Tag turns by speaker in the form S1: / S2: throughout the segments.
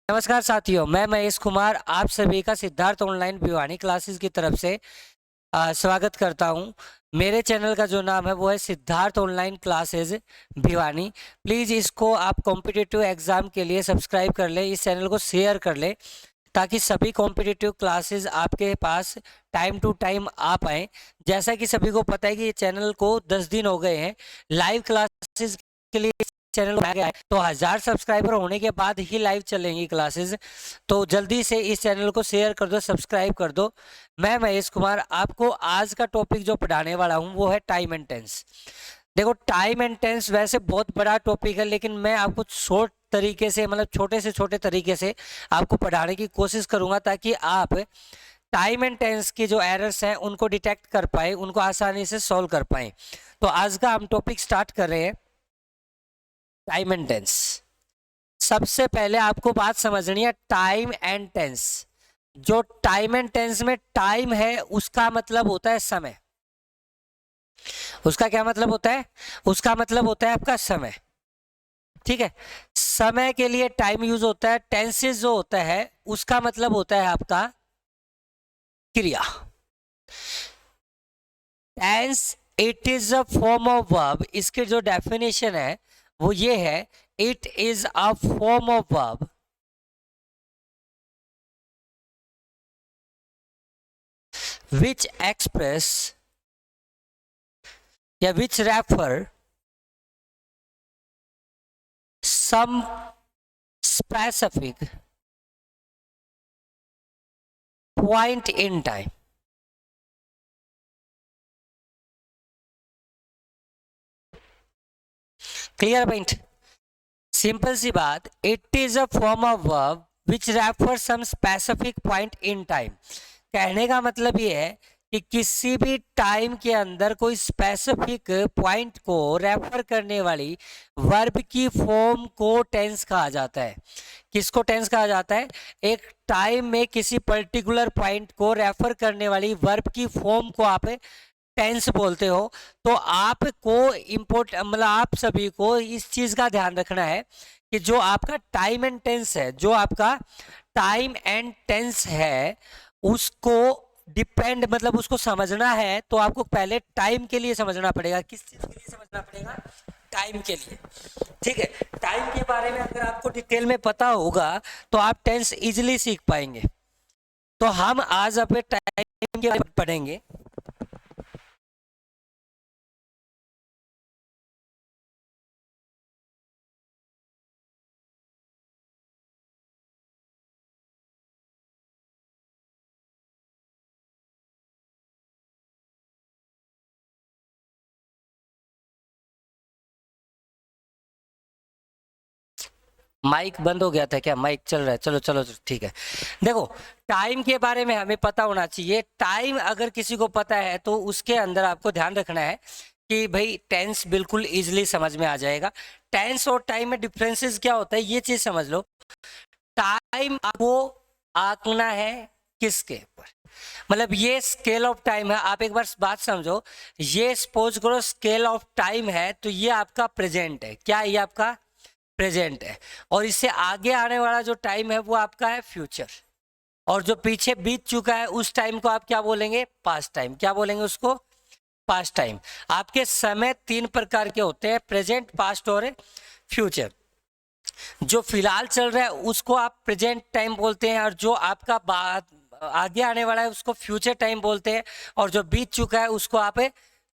S1: नमस्कार साथियों, मैं महेश कुमार आप सभी का सिद्धार्थ ऑनलाइन भिवानी क्लासेस की तरफ से स्वागत करता हूं। मेरे चैनल का जो नाम है वो है Siddharth online classes Bhiwani. Please इसको आप कॉम्पिटिटिव एग्जाम के लिए सब्सक्राइब कर ले, इस चैनल को शेयर कर ले ताकि सभी कॉम्पिटिटिव क्लासेस आपके पास टाइम टू टाइम आ पाएँ। जैसा कि सभी को पता है कि ये चैनल को 10 दिन हो गए हैं लाइव क्लासेस के लिए चैनल बनाया गया है, तो 1000 सब्सक्राइबर होने के बाद ही लाइव चलेंगी क्लासेस। तो जल्दी से इस चैनल को शेयर कर दो, सब्सक्राइब कर दो। मैं महेश कुमार आपको आज का टॉपिक जो पढ़ाने वाला हूं वो है टाइम एंड टेंस। देखो, टाइम एंड टेंस वैसे बहुत बड़ा टॉपिक है, लेकिन मैं आपको शॉर्ट तरीके से, मतलब छोटे से छोटे तरीके से आपको पढ़ाने की कोशिश करूंगा ताकि आप टाइम एंड टेंस की जो एरर्स हैं उनको डिटेक्ट कर पाए, उनको आसानी से सॉल्व कर पाए। तो आज का हम टॉपिक स्टार्ट कर रहे हैं, टाइम एंड टेंस। सबसे पहले आपको बात समझनी है, टाइम एंड टेंस। जो टाइम एंड टेंस में टाइम है उसका मतलब होता है समय। उसका क्या मतलब होता है? उसका मतलब होता है आपका समय। ठीक है, समय के लिए टाइम यूज होता है। टेंसेस जो होता है उसका मतलब होता है आपका क्रिया। Tense it is a form of verb. इसकी जो डेफिनेशन है वो ये है, it is a form of verb which express या which refer some specific point in time। Clear point? Simple सी बात, it is a form of verb which refer some specific point in time. कहने का मतलब ये है कि किसी भी टाइम के अंदर कोई स्पेसिफिक पॉइंट को रेफर करने वाली वर्ब की फॉर्म को टेंस कहा जाता है। किसको टेंस कहा जाता है? एक टाइम में किसी पर्टिकुलर पॉइंट को रेफर करने वाली वर्ब की फॉर्म को आप टेंस बोलते हो। तो आपको मतलब आप सभी को इस चीज का ध्यान रखना है कि जो आपका टाइम एंड टेंस है, जो आपका टाइम एंड टेंस है उसको डिपेंड, मतलब उसको समझना है तो आपको पहले टाइम के लिए समझना पड़ेगा। किस चीज के लिए समझना पड़ेगा? टाइम के लिए। ठीक है, टाइम के बारे में अगर आपको डिटेल में पता होगा तो आप टेंस इजिली सीख पाएंगे। तो हम आज अपने टाइम के बारे में पढ़ेंगे। माइक बंद हो गया था क्या? माइक चल रहा है? चलो चलो ठीक है। देखो, टाइम के बारे में हमें पता होना चाहिए। टाइम अगर किसी को पता है तो उसके अंदर आपको ध्यान रखना है कि भाई टेंस बिल्कुल इजीली समझ में आ जाएगा। टेंस और टाइम में डिफरेंसेस क्या होता है ये चीज समझ लो। टाइम आपको आंकना है किसके ऊपर? मतलब ये स्केल ऑफ टाइम है। आप एक बार बात समझो, ये सपोज करो स्केल ऑफ टाइम है तो ये आपका प्रेजेंट है। क्या ये आपका प्रेजेंट है? और इससे आगे आने वाला जो टाइम है वो आपका है फ्यूचर। और जो पीछे बीत चुका है उस टाइम को आप क्या बोलेंगे? Past time. क्या बोलेंगे उसको? Past time. आपके समय 3 प्रकार के होते हैं, प्रेजेंट, पास्ट और फ्यूचर। जो फिलहाल चल रहा है उसको आप प्रेजेंट टाइम बोलते हैं, और जो आपका बाद आगे आने वाला है उसको फ्यूचर टाइम बोलते हैं, और जो बीत चुका है उसको आप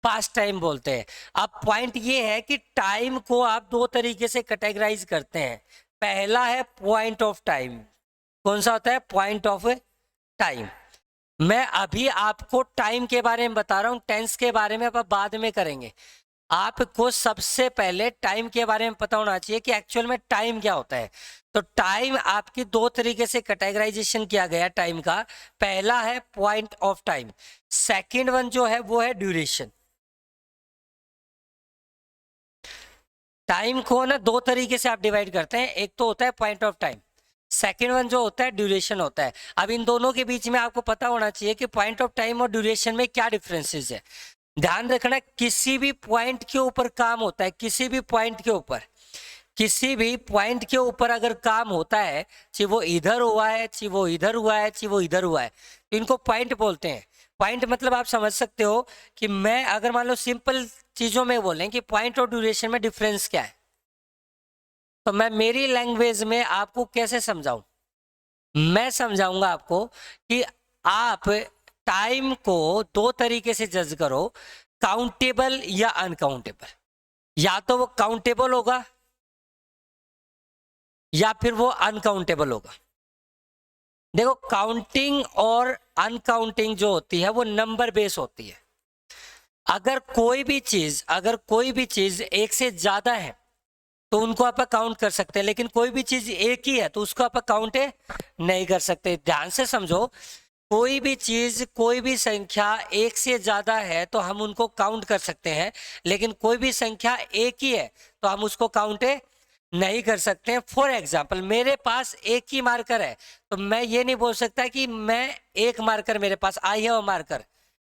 S1: पास्ट टाइम बोलते हैं। अब पॉइंट ये है कि टाइम को आप 2 तरीके से कैटेगराइज करते हैं। पहला है पॉइंट ऑफ टाइम। कौन सा होता है? Point of time. मैं अभी आपको टाइम के बारे में बता रहा हूं, टेंस के बारे में अब बाद में करेंगे। आपको सबसे पहले टाइम के बारे में पता होना चाहिए कि एक्चुअल में टाइम क्या होता है। तो टाइम आपकी 2 तरीके से कैटेगराइजेशन किया गया टाइम का। पहला है point of time, second one जो है वो है ड्यूरेशन। टाइम को ना 2 तरीके से आप डिवाइड करते हैं, एक तो होता है point of time, second one जो होता है ड्यूरेशन होता है। अब इन दोनों के बीच में आपको पता होना चाहिए कि पॉइंट ऑफ टाइम और ड्यूरेशन में क्या डिफरेंसेस है। ध्यान रखना, किसी भी पॉइंट के ऊपर काम होता है, किसी भी पॉइंट के ऊपर, किसी भी पॉइंट के ऊपर अगर काम होता है, चाहे वो इधर हुआ है, चाहे वो इधर हुआ है, चाहे वो इधर हुआ है, तो इनको पॉइंट बोलते हैं। पॉइंट मतलब आप समझ सकते हो कि मैं अगर मान लो सिंपल चीजों में बोलें कि पॉइंट और ड्यूरेशन में डिफरेंस क्या है, तो मैं मेरी लैंग्वेज में आपको कैसे समझाऊं? मैं समझाऊंगा आपको कि आप टाइम को दो तरीके से जज करो, काउंटेबल या अनकाउंटेबल। या तो वो काउंटेबल होगा या फिर वो अनकाउंटेबल होगा। देखो, काउंटिंग और अनकाउंटिंग जो होती है वो नंबर बेस होती है। अगर कोई भी चीज एक से ज्यादा है तो उनको आप काउंट कर सकते हैं, लेकिन कोई भी चीज एक ही है तो उसको आप काउंट नहीं कर सकते। ध्यान से समझो, कोई भी चीज, कोई भी संख्या एक से ज्यादा है तो हम उनको काउंट कर सकते हैं, लेकिन कोई भी संख्या एक ही है तो हम उसको काउंट नहीं कर सकते हैं। फॉर एग्जाम्पल, मेरे पास एक ही मार्कर है तो मैं ये नहीं बोल सकता कि मैं एक मार्कर मेरे पास, आई है वो मार्कर।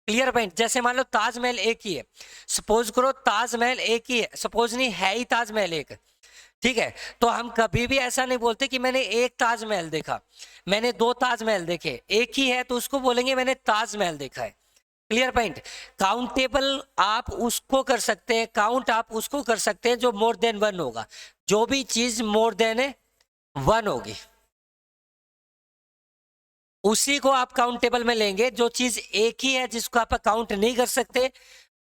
S1: Clear point? जैसे मान लो ताजमहल एक ही है, सपोज करो ताजमहल एक ही है, सपोज नहीं है ही ताजमहल एक, ठीक है, तो हम कभी भी ऐसा नहीं बोलते कि मैंने एक ताजमहल देखा, मैंने दो ताजमहल देखे। एक ही है तो उसको बोलेंगे मैंने ताजमहल देखा है। Clear point? काउंटेबल आप उसको कर सकते हैं, काउंट आप उसको कर सकते हैं जो मोर देन वन होगा। जो भी चीज मोर देन वन होगी उसी को आप काउंटेबल में लेंगे। जो चीज एक ही है जिसको आप काउंट नहीं कर सकते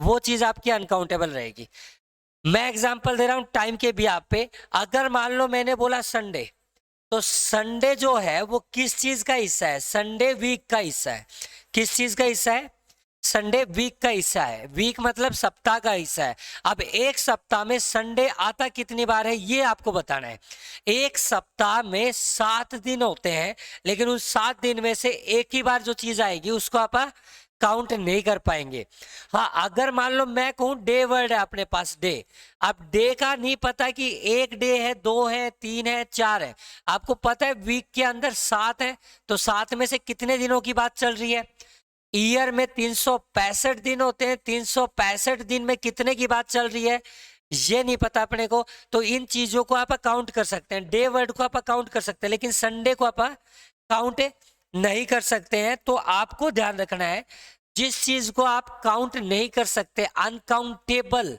S1: वो चीज आपकी अनकाउंटेबल रहेगी। मैं एग्जांपल दे रहा हूं टाइम के भी आप पे। अगर मान लो मैंने बोला संडे, तो संडे जो है वो किस चीज का हिस्सा है? संडे वीक का हिस्सा है। किस चीज का हिस्सा है? संडे वीक का हिस्सा है। वीक मतलब सप्ताह का हिस्सा है। अब एक सप्ताह में संडे आता कितनी बार है ये आपको बताना है। एक सप्ताह में 7 दिन होते हैं, लेकिन उस 7 दिन में से एक ही बार जो चीज आएगी उसको आप काउंट नहीं कर पाएंगे। हाँ, अगर मान लो मैं कहूं डे वर्ड है अपने पास, डे, अब डे का नहीं पता कि एक डे है, दो है, तीन है, चार है। आपको पता है वीक के अंदर 7 है, तो 7 में से कितने दिनों की बात चल रही है? ईयर में 365 दिन होते हैं, 365 दिन में कितने की बात चल रही है ये नहीं पता अपने को। तो इन चीजों को आप काउंट कर सकते हैं, डे वर्ड को आप काउंट कर सकते हैं, लेकिन संडे को आप काउंट नहीं कर सकते हैं। तो आपको ध्यान रखना है, जिस चीज को आप काउंट नहीं कर सकते, अनकाउंटेबल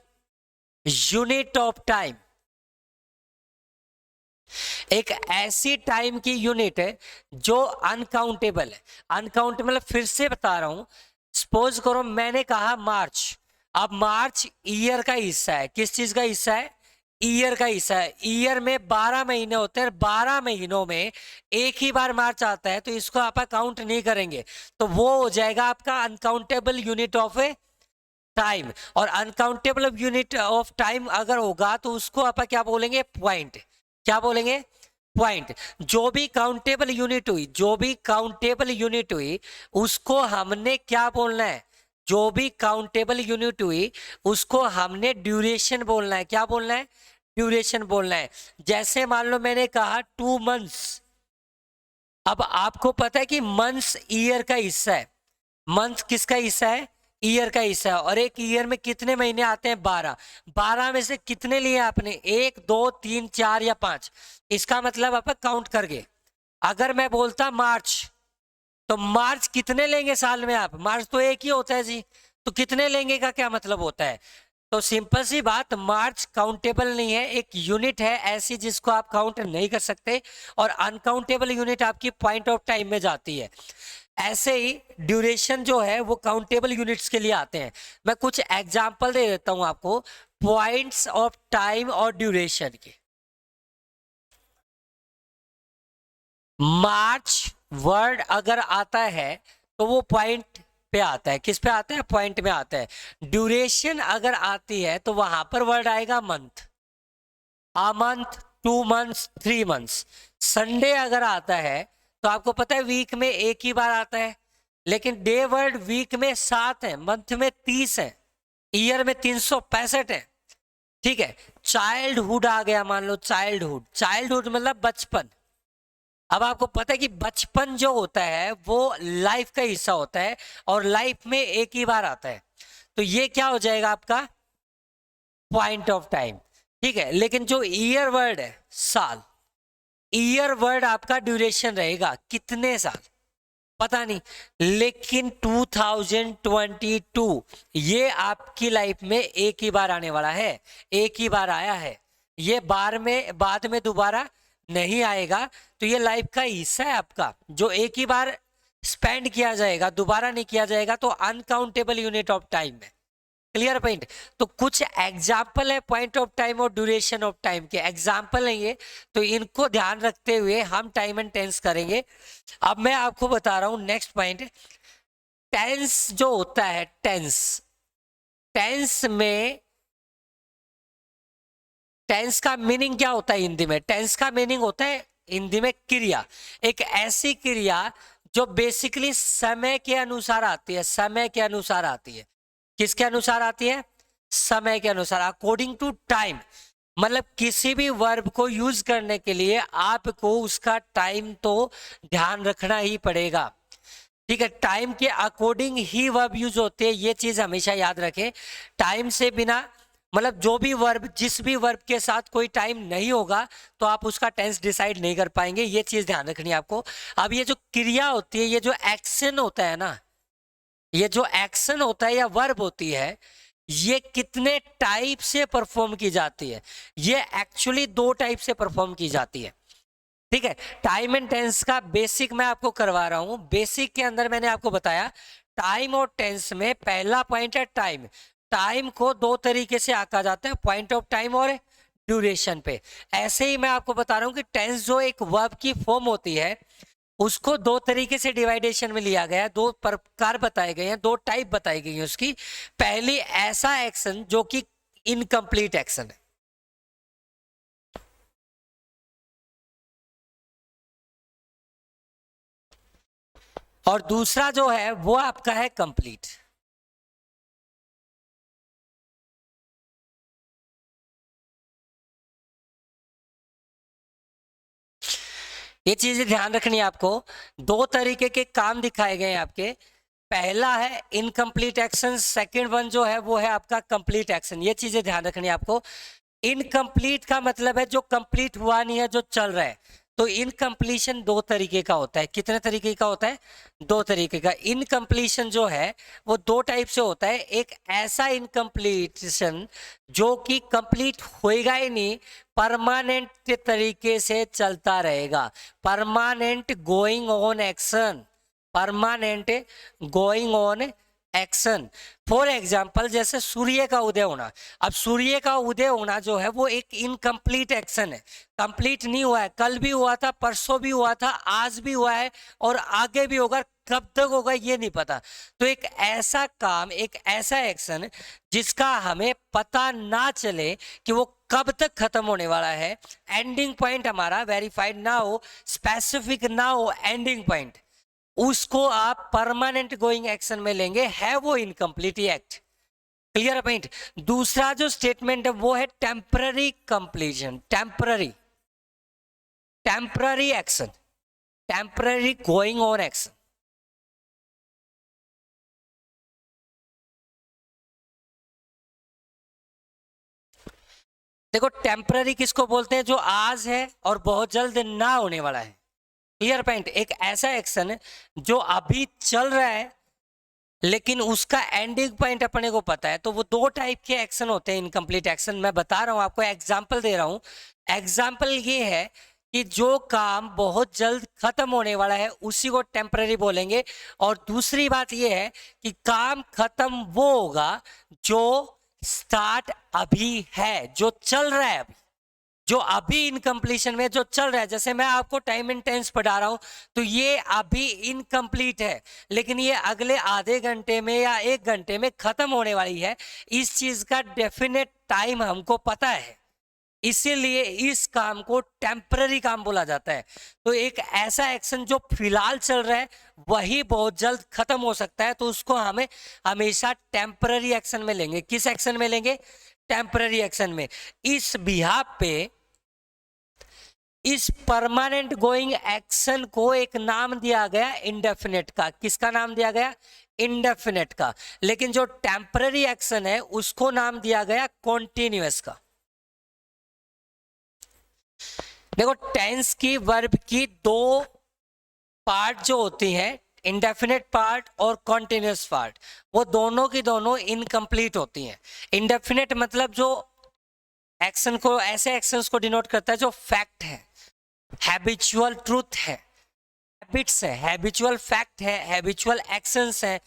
S1: यूनिट ऑफ टाइम, एक ऐसी टाइम की यूनिट है जो अनकाउंटेबल है। अनकाउंटेबल फिर से बता रहा हूं, सपोज करो मैंने कहा मार्च। अब मार्च ईयर का हिस्सा है। किस चीज का हिस्सा है? ईयर का हिस्सा है। ईयर में 12 महीने होते हैं, 12 महीनों में एक ही बार मार्च आता है, तो इसको आप काउंट नहीं करेंगे, तो वो हो जाएगा आपका uncountable unit of A time. और अनकाउंटेबल यूनिट ऑफ टाइम अगर होगा तो उसको आप क्या बोलेंगे? पॉइंट। क्या बोलेंगे? पॉइंट। जो भी काउंटेबल यूनिट हुई, जो भी काउंटेबल यूनिट हुई उसको हमने क्या बोलना है? जो भी काउंटेबल यूनिट हुई उसको हमने ड्यूरेशन बोलना है। क्या बोलना है? ड्यूरेशन बोलना है। जैसे मान लो मैंने कहा 2 मंथ्स। अब आपको पता है कि मंथ्स ईयर का हिस्सा है। मंथ किसका हिस्सा है? ईयर का हिस्सा है। और एक ईयर में कितने महीने आते हैं? 12। 12 में से कितने लिए आपने? 1 2 3 4 या 5? इसका मतलब आप काउंट करके, अगर मैं बोलता मार्च, तो मार्च कितने लेंगे साल में आप? मार्च तो एक ही होता है जी, तो कितने लेंगे का क्या मतलब होता है? तो सिंपल सी बात, मार्च काउंटेबल नहीं है, एक यूनिट है ऐसी जिसको आप काउंट नहीं कर सकते, और अनकाउंटेबल यूनिट आपकी पॉइंट ऑफ टाइम में जाती है। ऐसे ही ड्यूरेशन जो है वो काउंटेबल यूनिट्स के लिए आते हैं। मैं कुछ एग्जांपल दे देता हूं आपको पॉइंट्स ऑफ टाइम और ड्यूरेशन के। मार्च वर्ड अगर आता है तो वो पॉइंट पे आता है। किस पे आता है? पॉइंट में आता है। ड्यूरेशन अगर आती है तो वहां पर वर्ड आएगा month. A month, 2 months, 3 months. Sunday अगर आता है तो आपको पता है वीक में एक ही बार आता है, लेकिन डे वर्ड वीक में 7 है, मंथ में 30 है, ईयर में 365 है। ठीक है, चाइल्डहुड आ गया, मान लो चाइल्डहुड। चाइल्डहुड मतलब बचपन। अब आपको पता है कि बचपन जो होता है वो लाइफ का हिस्सा होता है और लाइफ में एक ही बार आता है, तो ये क्या हो जाएगा आपका? Point of time. ठीक है, लेकिन जो ईयर वर्ड है साल, ईयर वर्ड आपका ड्यूरेशन रहेगा कितने साल पता नहीं, लेकिन 2022 ये आपकी लाइफ में एक ही बार आने वाला है, एक ही बार आया है, ये बाद में दोबारा नहीं आएगा। तो ये लाइफ का हिस्सा है आपका, जो एक ही बार स्पेंड किया जाएगा, दोबारा नहीं किया जाएगा, तो अनकाउंटेबल यूनिट ऑफ टाइम है। Clear point. तो कुछ एग्जाम्पल है पॉइंट ऑफ टाइम और ड्यूरेशन ऑफ टाइम के, एग्जाम्पल है ये, तो इनको ध्यान रखते हुए हम टाइम एंड टेंस करेंगे। अब मैं आपको बता रहा हूं नेक्स्ट पॉइंट, टेंस जो होता है, टेंस में टेंस का मीनिंग क्या होता है हिंदी में? टेंस का मीनिंग होता है हिंदी में क्रिया, एक ऐसी क्रिया जो बेसिकली समय के अनुसार आती है, समय के अनुसार आती है। किसके अनुसार आती है? समय के अनुसार, अकॉर्डिंग टू टाइम। मतलब किसी भी वर्ब को यूज करने के लिए आपको उसका टाइम तो ध्यान रखना ही पड़ेगा। ठीक है, टाइम के अकॉर्डिंग ही वर्ब यूज होते हैं, ये चीज हमेशा याद रखें। टाइम से बिना, मतलब जो भी वर्ब, जिस भी वर्ब के साथ कोई टाइम नहीं होगा तो आप उसका टेंस डिसाइड नहीं कर पाएंगे, ये चीज ध्यान रखनी है आपको। अब ये जो क्रिया होती है, ये जो एक्शन होता है ना, ये जो एक्शन होता है या वर्ब होती है, ये कितने टाइप से परफॉर्म की जाती है? ये एक्चुअली 2 टाइप से परफॉर्म की जाती है। ठीक है, टाइम एंड टेंस का बेसिक मैं आपको करवा रहा हूं। बेसिक के अंदर मैंने आपको बताया टाइम और टेंस में पहला पॉइंट है टाइम। टाइम को 2 तरीके से आंका जाता है, पॉइंट ऑफ टाइम और ड्यूरेशन पे। ऐसे ही मैं आपको बता रहा हूं कि टेंस जो एक वर्ब की फॉर्म होती है, उसको 2 तरीके से डिवाइडेशन में लिया गया है, 2 प्रकार बताए गए हैं, 2 टाइप बताई गई है उसकी। पहली, ऐसा एक्शन जो कि इनकम्प्लीट एक्शन है, और दूसरा जो है वो आपका है कंप्लीट। ये चीजें ध्यान रखनी है आपको। 2 तरीके के काम दिखाए गए हैं आपके। पहला है इनकम्प्लीट एक्शन, सेकंड वन जो है वो है आपका कंप्लीट एक्शन। ये चीजें ध्यान रखनी है आपको। इनकम्प्लीट का मतलब है जो कंप्लीट हुआ नहीं है, जो चल रहा है। तो इनकम्प्लीशन 2 तरीके का होता है। कितने तरीके का होता है? 2 तरीके का। इनकम्प्लीशन जो है वो 2 टाइप से होता है। एक ऐसा इनकम्प्लीशन जो कि कंप्लीट होएगा ही नहीं, परमानेंट तरीके से चलता रहेगा, permanent going on action, permanent going on action. For example, जैसे सूर्य का उदय होना। अब सूर्य का उदय होना जो है वो एक इनकम्प्लीट एक्शन है, कंप्लीट नहीं हुआ है। कल भी हुआ था, परसों भी हुआ था, आज भी हुआ है और आगे भी होगा, कब तक होगा ये नहीं पता। तो एक ऐसा काम, एक ऐसा एक्शन जिसका हमें पता ना चले कि वो कब तक खत्म होने वाला है, एंडिंग पॉइंट हमारा वेरीफाइड ना हो, स्पेसिफिक ना हो एंडिंग पॉइंट, उसको आप परमानेंट गोइंग एक्शन में लेंगे, है वो इनकम्प्लीट एक्ट। Clear point. दूसरा जो स्टेटमेंट है वो है temporary completion, temporary, temporary action, temporary going on action. देखो, टेम्पररी किसको बोलते हैं? जो आज है और बहुत जल्द ना होने वाला है। Clear point. एक ऐसा एक्शन जो अभी चल रहा है लेकिन उसका एंडिंग पॉइंट अपने को पता है। तो वो 2 टाइप के एक्शन होते हैं इनकम्प्लीट एक्शन। मैं बता रहा हूं आपको, एग्जाम्पल दे रहा हूं। एग्जाम्पल ये है कि जो काम बहुत जल्द खत्म होने वाला है उसी को टेम्पररी बोलेंगे। और दूसरी बात ये है कि काम खत्म वो होगा जो स्टार्ट अभी है, जो चल रहा है अभी, जो अभी इनकम्प्लीशन में जो चल रहा है। जैसे मैं आपको टाइम एंड टेंस पढ़ा रहा हूं तो ये अभी इनकम्प्लीट है, लेकिन ये अगले आधे घंटे में या 1 घंटे में खत्म होने वाली है। इस चीज का डेफिनेट टाइम हमको पता है, इसीलिए इस काम को टेम्पररी काम बोला जाता है। तो एक ऐसा एक्शन जो फिलहाल चल रहा है वही बहुत जल्द खत्म हो सकता है, तो उसको हमें हमेशा टेम्पररी एक्शन में लेंगे। किस एक्शन में लेंगे? टेम्पररी एक्शन में। इस बिहाफ पे, इस परमानेंट गोइंग एक्शन को एक नाम दिया गया इंडेफिनेट का। किसका नाम दिया गया? इंडेफिनेट का। लेकिन जो टेम्पररी एक्शन है उसको नाम दिया गया कॉन्टिन्यूअस का। देखो टेंस की वर्ब की दो पार्ट जो होती हैं, इंडेफिनेट पार्ट और कॉन्टिन्यूस पार्ट, वो दोनों की दोनों इनकम्प्लीट होती हैं। इंडेफिनेट मतलब जो एक्शन को, ऐसे एक्शंस को डिनोट करता है जो फैक्ट है, हैबिचुअल ट्रूथ है, हैबिट्स है, हैबिचुअल फैक्ट है, हैबिचुअल एक्शंस है,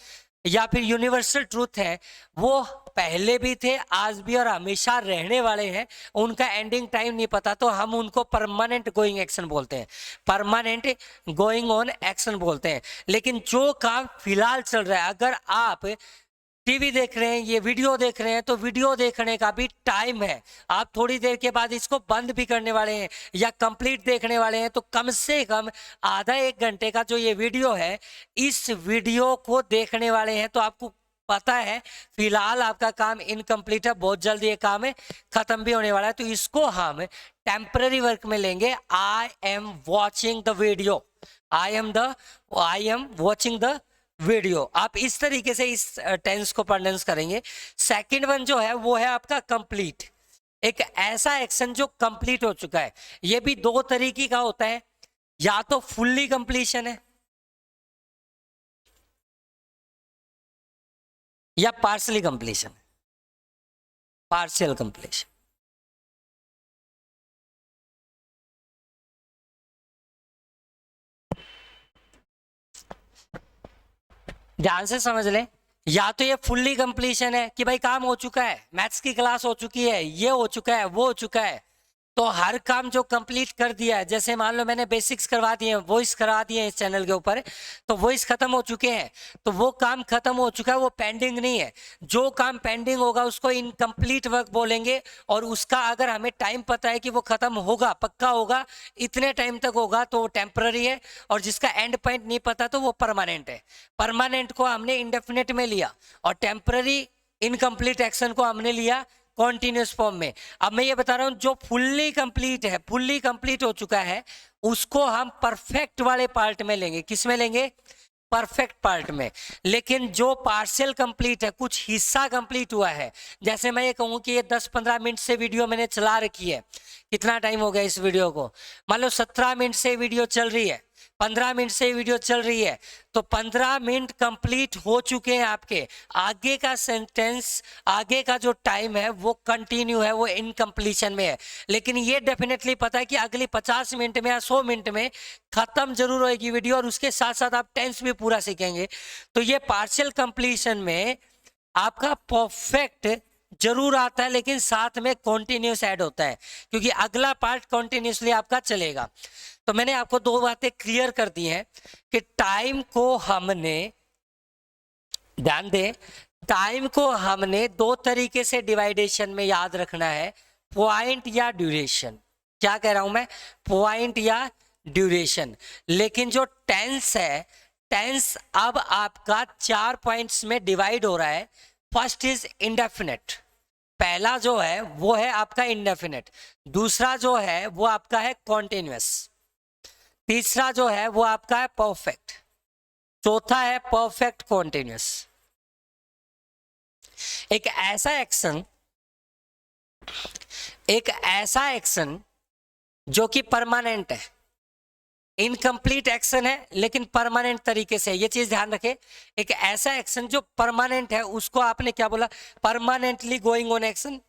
S1: या फिर यूनिवर्सल ट्रूथ है। वो पहले भी थे, आज भी और हमेशा रहने वाले हैं, उनका एंडिंग टाइम नहीं पता, तो हम उनको परमानेंट गोइंग एक्शन बोलते हैं, परमानेंट गोइंग ऑन एक्शन बोलते हैं। लेकिन जो काम फिलहाल चल रहा है, अगर आप टीवी देख रहे हैं, ये वीडियो देख रहे हैं, तो वीडियो देखने का भी टाइम है। आप थोड़ी देर के बाद इसको बंद भी करने वाले हैं या कंप्लीट देखने वाले हैं, तो कम से कम आधा एक घंटे का जो ये वीडियो है, इस वीडियो को देखने वाले हैं, तो आपको पता है फिलहाल आपका काम इनकम्प्लीट है, बहुत जल्दी ये काम है खत्म भी होने वाला है, तो इसको हम टेम्पररी वर्क में लेंगे। I am watching the video, I am watching the video. आप इस तरीके से इस टेंस को प्रोनाउंस करेंगे। सेकंड वन जो है वो है आपका कंप्लीट, एक ऐसा एक्शन जो कंप्लीट हो चुका है। ये भी दो तरीके का होता है, या तो फुल्ली कंप्लीशन है या पार्शली कंप्लीशन, पार्शियल कंप्लीशन। ध्यान से समझ लें, या तो ये फुल्ली कंप्लीशन है कि भाई काम हो चुका है, मैथ्स की क्लास हो चुकी है, ये हो चुका है, वो हो चुका है, तो हर काम जो कंप्लीट कर दिया है, जैसे मान लो मैंने बेसिक्स करवा दिए हैं, वॉइस करा दिए हैं इस चैनल के ऊपर, तो वॉइस खत्म हो चुके हैं, तो वो काम खत्म हो चुका है, वो पेंडिंग नहीं है। जो काम पेंडिंग होगा उसको इनकम्प्लीट वर्क बोलेंगे, और उसका अगर हमें टाइम पता है कि वो खत्म होगा, पक्का होगा, इतने टाइम तक होगा, तो वो टेम्पररी है, और जिसका एंड पॉइंट नहीं पता तो वो परमानेंट है। परमानेंट को हमने इंडेफिनेट में लिया, और टेम्पररी इनकम्प्लीट एक्शन को हमने लिया कॉन्टिन्यूस फॉर्म में। अब मैं ये बता रहा हूं, जो फुल्ली कंप्लीट है, फुल्ली कंप्लीट हो चुका है, उसको हम परफेक्ट वाले पार्ट में लेंगे। किस में लेंगे? परफेक्ट पार्ट में। लेकिन जो पार्शियल कंप्लीट है, कुछ हिस्सा कंप्लीट हुआ है, जैसे मैं ये कहूँ कि ये 10-15 मिनट से वीडियो मैंने चला रखी है, कितना टाइम हो गया इस वीडियो को, मान लो 17 मिनट से वीडियो चल रही है, 15 मिनट से वीडियो चल रही है, तो 15 मिनट कंप्लीट हो चुके हैं आपके। आगे का सेंटेंस, आगे का जो टाइम है वो कंटिन्यू है, वो इनकम्प्लीशन में है। लेकिन ये डेफिनेटली पता है कि अगली 50 मिनट में या 100 मिनट में खत्म जरूर होगी वीडियो, और उसके साथ साथ आप टेंस भी पूरा सीखेंगे। तो ये पार्शियल कंप्लीशन में आपका परफेक्ट जरूर आता है, लेकिन साथ में कॉन्टिन्यूस ऐड होता है, क्योंकि अगला पार्ट कॉन्टिन्यूसली आपका चलेगा। तो मैंने आपको दो बातें क्लियर कर दी हैं कि टाइम को हमने, ध्यान दें, टाइम को हमने दो तरीके से डिवाइडेशन में याद रखना है, पॉइंट या ड्यूरेशन। क्या कह रहा हूं मैं? पॉइंट या ड्यूरेशन। लेकिन जो टेंस है, टेंस अब आपका 4 पॉइंट्स में डिवाइड हो रहा है। फर्स्ट इज इंडेफिनेट, पहला जो है वो है आपका इंडेफिनेट, दूसरा जो है वो आपका है कॉन्टिन्यूअस, तीसरा जो है वो आपका है परफेक्ट, चौथा है परफेक्ट कॉन्टिन्यूअस। एक ऐसा एक्शन जो कि परमानेंट है, इनकम्प्लीट एक्शन है लेकिन परमानेंट तरीके से, ये चीज ध्यान रखें। एक ऐसा एक्शन जो परमानेंट है, उसको आपने क्या बोला? Permanently going on action,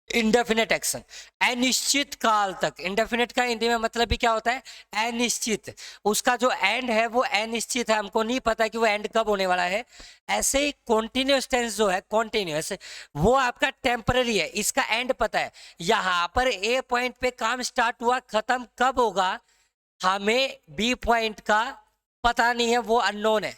S1: indefinite action, अनिश्चित काल तक। इंडेफिनेट का हिंदी में मतलब भी क्या होता है? अनिश्चित। उसका जो एंड है वो अनिश्चित है, हमको नहीं पता कि वो एंड कब होने वाला है। ऐसे ही कॉन्टिन्यूस टेंस जो है, कॉन्टिन्यूस, वो आपका टेम्पररी है, इसका एंड पता है। यहां पर ए पॉइंट पे काम स्टार्ट हुआ, खत्म कब होगा हमें बी पॉइंट का पता नहीं है, वो अननोन है,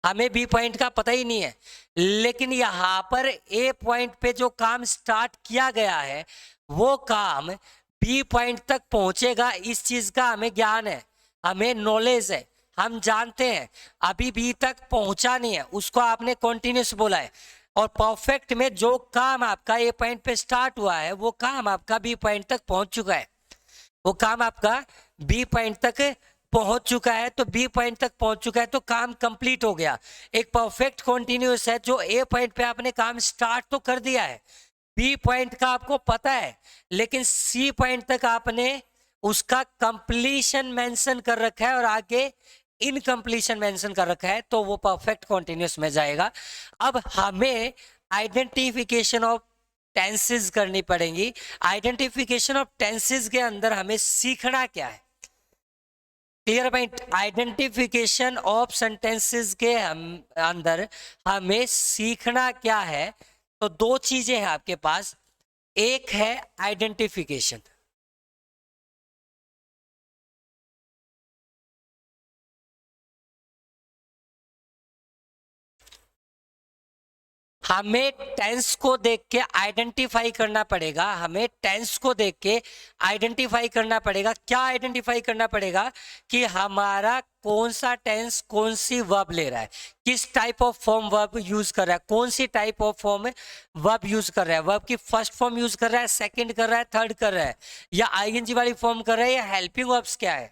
S1: हमें बी पॉइंट का पता ही नहीं है। लेकिन यहां पर ए पॉइंट पे जो काम स्टार्ट किया गया है, वो काम बी पॉइंट तक पहुंचेगा, इस चीज का हमें ज्ञान है, हमें नॉलेज है, हम जानते हैं। अभी बी तक पहुंचा नहीं है, उसको आपने कॉन्टिन्यूस बोला है। और परफेक्ट में जो काम आपका ए पॉइंट पे स्टार्ट हुआ है, वो काम आपका बी पॉइंट तक पहुंच चुका है, वो काम आपका बी पॉइंट तक पहुंच चुका है। तो बी पॉइंट तक पहुंच चुका है तो काम कंप्लीट हो गया। एक परफेक्ट कॉन्टिन्यूस है जो ए पॉइंट पे आपने काम स्टार्ट तो कर दिया है, बी पॉइंट का आपको पता है, लेकिन सी पॉइंट तक आपने उसका कंप्लीशन मेंशन कर रखा है और आगे इनकम्प्लीशन मेंशन कर रखा है, तो वो परफेक्ट कॉन्टिन्यूस में जाएगा। अब हमें आइडेंटिफिकेशन ऑफ टेंसेस करनी पड़ेगी। आइडेंटिफिकेशन ऑफ टेंसेस के अंदर हमें सीखना क्या है? Clear point. Identification of sentences के अंदर हमें सीखना क्या है? तो दो चीजें हैं आपके पास। एक है आइडेंटिफिकेशन, हमें टेंस को देख के आइडेंटिफाई करना पड़ेगा। हमें टेंस को देख के आइडेंटिफाई करना पड़ेगा। क्या आइडेंटिफाई करना पड़ेगा? कि हमारा कौन सा टेंस कौन सी वर्ब ले रहा है, किस type of form verb use कर रहा है, कौन सी type of form verb use कर रहा है। वर्ब की फर्स्ट फॉर्म यूज कर रहा है, सेकंड कर रहा है, थर्ड कर रहा है, या आईएनजी वाली फॉर्म कर रहा है, या हेल्पिंग वर्ब्स क्या है।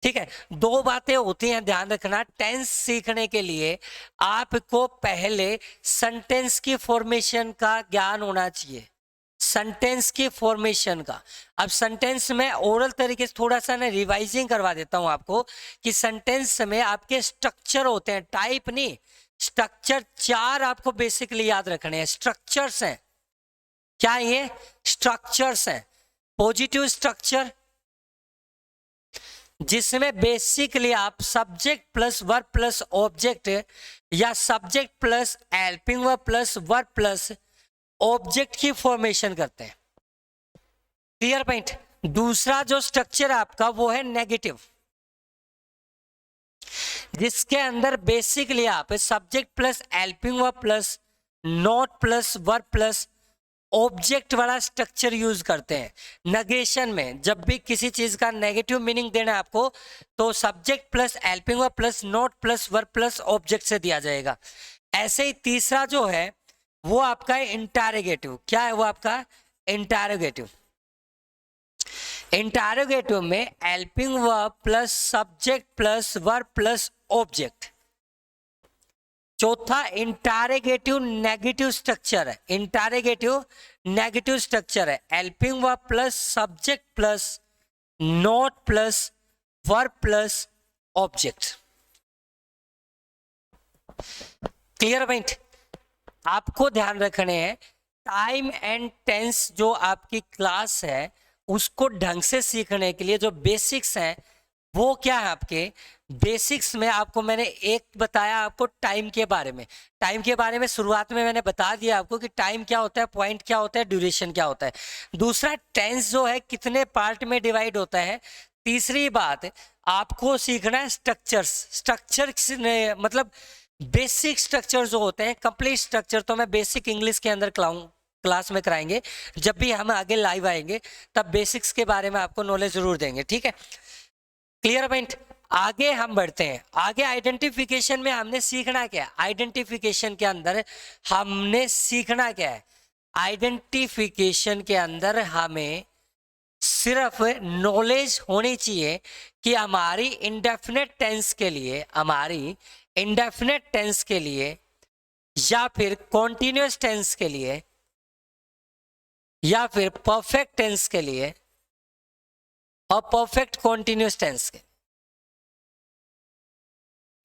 S1: ठीक है, दो बातें होती हैं, ध्यान रखना। टेंस सीखने के लिए आपको पहले सेंटेंस की फॉर्मेशन का ज्ञान होना चाहिए, सेंटेंस की फॉर्मेशन का। अब सेंटेंस में ओरल तरीके से थोड़ा सा ना रिवाइजिंग करवा देता हूं आपको कि सेंटेंस में आपके स्ट्रक्चर होते हैं, टाइप नहीं, स्ट्रक्चर। चार आपको बेसिकली याद रखने हैं, स्ट्रक्चर्स हैं। क्या ये स्ट्रक्चर्स हैं? पॉजिटिव स्ट्रक्चर, जिसमें बेसिकली आप subject plus verb plus object, या subject plus helping verb plus verb plus object की फॉर्मेशन करते हैं। Clear point. दूसरा जो स्ट्रक्चर आपका वो है नेगेटिव, जिसके अंदर बेसिकली आप subject plus helping verb plus not plus verb plus object वाला स्ट्रक्चर यूज करते हैं। नेगेशन में जब भी किसी चीज का नेगेटिव मीनिंग देना है आपको, तो subject plus helping verb plus not plus verb plus object से दिया जाएगा। ऐसे ही तीसरा जो है वो आपका है इंटरोगेटिव। क्या है वो आपका? इंटरोगेटिव। इंटरोगेटिव में helping verb plus subject plus verb plus object. चौथा इंटरोगेटिव नेगेटिव स्ट्रक्चर है। इंटरोगेटिव नेगेटिव स्ट्रक्चर है, helping verb plus subject plus not plus verb plus object. Clear point. आपको ध्यान रखने हैं, टाइम एंड टेंस जो आपकी क्लास है उसको ढंग से सीखने के लिए जो बेसिक्स हैं वो क्या है आपके बेसिक्स में। आपको मैंने एक बताया आपको टाइम के बारे में। टाइम के बारे में शुरुआत में मैंने बता दिया आपको कि टाइम क्या होता है, पॉइंट क्या होता है, ड्यूरेशन क्या होता है। दूसरा टेंस जो है कितने पार्ट में डिवाइड होता है। तीसरी बात आपको सीखना है स्ट्रक्चर्स। स्ट्रक्चर मतलब बेसिक स्ट्रक्चर जो होते हैं, कंप्लीट स्ट्रक्चर तो मैं बेसिक इंग्लिश के अंदर क्लास में कराएंगे। जब भी हम आगे लाइव आएंगे तब बेसिक्स के बारे में आपको नॉलेज जरूर देंगे। ठीक है, क्लियर पॉइंट। आगे हम बढ़ते हैं। आगे आइडेंटिफिकेशन में हमने सीखना क्या है? आइडेंटिफिकेशन के अंदर हमने सीखना क्या है? आइडेंटिफिकेशन के अंदर हमें सिर्फ नॉलेज होनी चाहिए कि हमारी इंडेफिनेट टेंस के लिए, हमारी इंडेफिनेट टेंस के लिए, या फिर कॉन्टिन्यूअस टेंस के लिए, या फिर परफेक्ट टेंस के लिए और परफेक्ट कॉन्टिन्यूअस टेंस के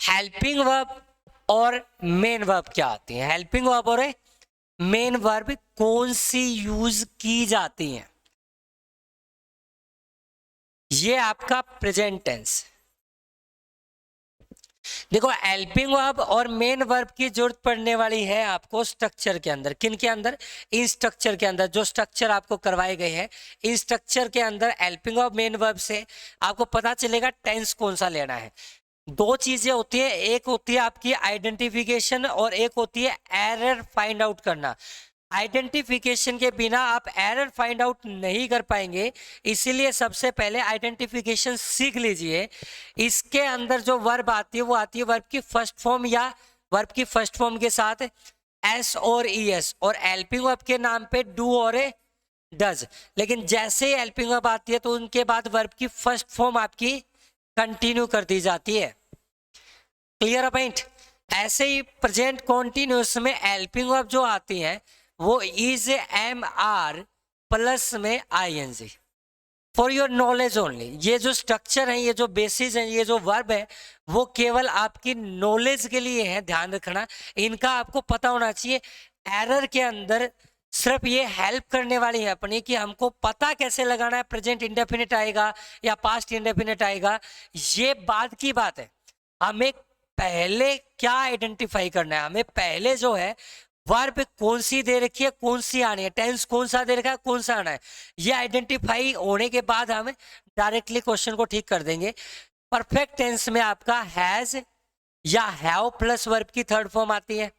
S1: हेल्पिंग वर्ब और मेन वर्ब क्या आती है। हेल्पिंग वर्ब और मेन वर्ब कौन सी यूज की जाती हैं, ये आपका प्रेजेंट टेंस। देखो, हेल्पिंग वर्ब और मेन वर्ब की जरूरत पड़ने वाली है आपको स्ट्रक्चर के अंदर। किन के अंदर? इन स्ट्रक्चर के अंदर। जो स्ट्रक्चर आपको करवाए गए हैं, इन स्ट्रक्चर के अंदर हेल्पिंग वर्ब मेन वर्ब से आपको पता चलेगा टेंस कौन सा लेना है। दो चीजें होती है, एक होती है आपकी आइडेंटिफिकेशन और एक होती है एरर फाइंड आउट करना। आइडेंटिफिकेशन के बिना आप एरर फाइंड आउट नहीं कर पाएंगे, इसीलिए सबसे पहले आइडेंटिफिकेशन सीख लीजिए। इसके अंदर जो वर्ब आती है वो आती है वर्ब की फर्स्ट फॉर्म या वर्ब की फर्स्ट फॉर्म के साथ एस और ईएस, और हेल्पिंग वर्ब के नाम पे डू और डज। लेकिन जैसे ही हेल्पिंग वर्ब आती है तो उनके बाद वर्ब की फर्स्ट फॉर्म आपकी कंटिन्यू कर दी जाती है। Clear point. ऐसे ही प्रेजेंट कॉन्टिन्यूअस में हेल्पिंग वर्ब जो आती है वो इज एम आर प्लस में ING। For your knowledge only, ये जो स्ट्रक्चर है, ये जो बेसिस है, ये जो वर्ब है, वो केवल आपकी नॉलेज के लिए है, ध्यान रखना, इनका आपको पता होना चाहिए। एरर के अंदर सिर्फ ये हेल्प करने वाली है अपनी कि हमको पता कैसे लगाना है, प्रेजेंट इंडेफिनिट आएगा या पास्ट इंडेफिनिट आएगा, ये बाद की बात है। हमें पहले क्या आइडेंटिफाई करना है, हमें पहले जो है वर्ब कौन सी दे रखी है, कौन सी आनी है, टेंस कौन सा दे रखा है, कौन सा आना है, ये आइडेंटिफाई होने के बाद हम डायरेक्टली क्वेश्चन को ठीक कर देंगे। परफेक्ट टेंस में आपका हैज या हैव प्लस वर्ब की थर्ड फॉर्म आती है।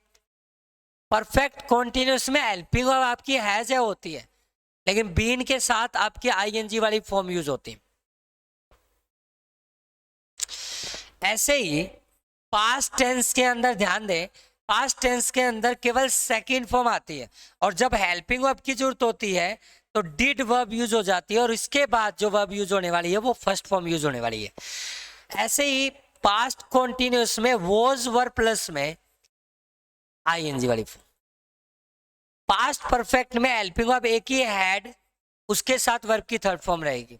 S1: परफेक्ट कॉन्टिन्यूस में हेल्पिंग वर्ब आपकी हैज है होती है, लेकिन बीन के साथ आपकी ING वाली फॉर्म यूज होती है। ऐसे ही पास्ट टेंस के अंदर ध्यान दें, पास्ट टेंस के अंदर केवल सेकंड फॉर्म आती है, और जब हेल्पिंग वर्ब की जरूरत होती है तो डिड वर्ब यूज हो जाती है, और इसके बाद जो वर्ब यूज होने वाली है वो फर्स्ट फॉर्म यूज होने वाली है। ऐसे ही पास्ट कॉन्टिन्यूस में वॉज वर्ब प्लस में ING वाली फॉर्म। पास्ट परफेक्ट में हेल्पिंग वर्ब एक ही हैड, उसके साथ वर्ब की थर्ड फॉर्म रहेगी,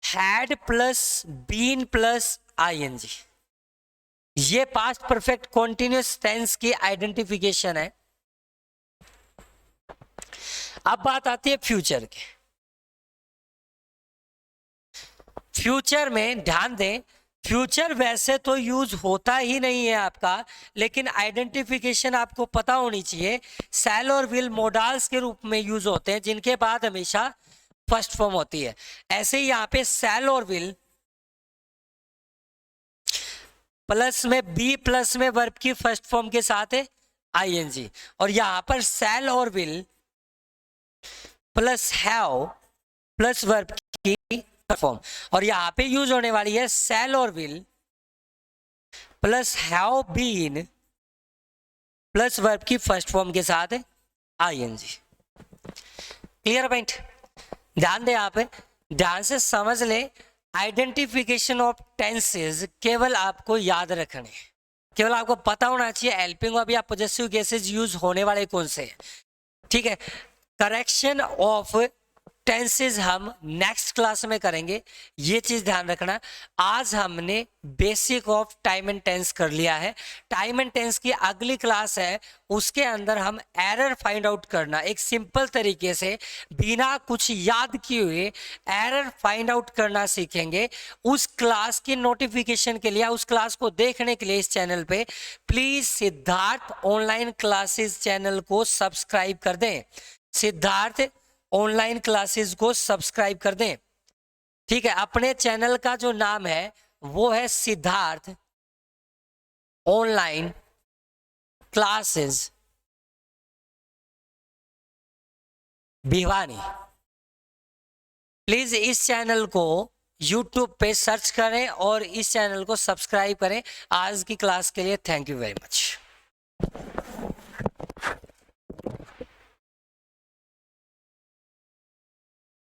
S1: had plus been plus ING। ये पास्ट परफेक्ट कॉन्टिन्यूस टेंस की आइडेंटिफिकेशन है। अब बात आती है फ्यूचर के। फ्यूचर में ध्यान दें, फ्यूचर वैसे तो यूज होता ही नहीं है आपका, लेकिन आइडेंटिफिकेशन आपको पता होनी चाहिए। शैल और विल मोडाल्स के रूप में यूज होते हैं, जिनके बाद हमेशा फर्स्ट फॉर्म होती है। ऐसे ही यहाँ पे शैल और विल प्लस में बी प्लस में वर्ब की फर्स्ट फॉर्म के साथ है ING, और यहां पर शैल और will plus have plus verb की फॉर्म, और यहां पे यूज होने वाली है शैल और will plus have been plus verb की फर्स्ट फॉर्म के साथ है ING। Clear point? ध्यान दें, यहाँ पे ध्यान से समझ ले। आइडेंटिफिकेशन ऑफ टेंसेज केवल आपको याद रखने, केवल आपको पता होना चाहिए हेल्पिंग वर्ब या पॉजेसिव केसेस यूज होने वाले कौन से हैं, ठीक है। करेक्शन ऑफ टेंसेज हम नेक्स्ट क्लास में करेंगे, ये चीज ध्यान रखना। आज हमने basic of time and tense कर लिया है। टाइम एंड टेंस की अगली क्लास है, उसके अंदर हम एरर फाइंड आउट करना एक सिंपल तरीके से, बिना कुछ याद किए हुए एरर फाइंड आउट करना सीखेंगे। उस क्लास की नोटिफिकेशन के लिए, उस क्लास को देखने के लिए इस चैनल पे please Siddharth online classes channel को सब्सक्राइब कर दें। सिद्धार्थ ऑनलाइन क्लासेस को सब्सक्राइब कर दें, ठीक है। अपने चैनल का जो नाम है वो है Siddharth online classes Bhiwani. Please इस चैनल को YouTube पे सर्च करें और इस चैनल को सब्सक्राइब करें। आज की क्लास के लिए थैंक यू वेरी मच।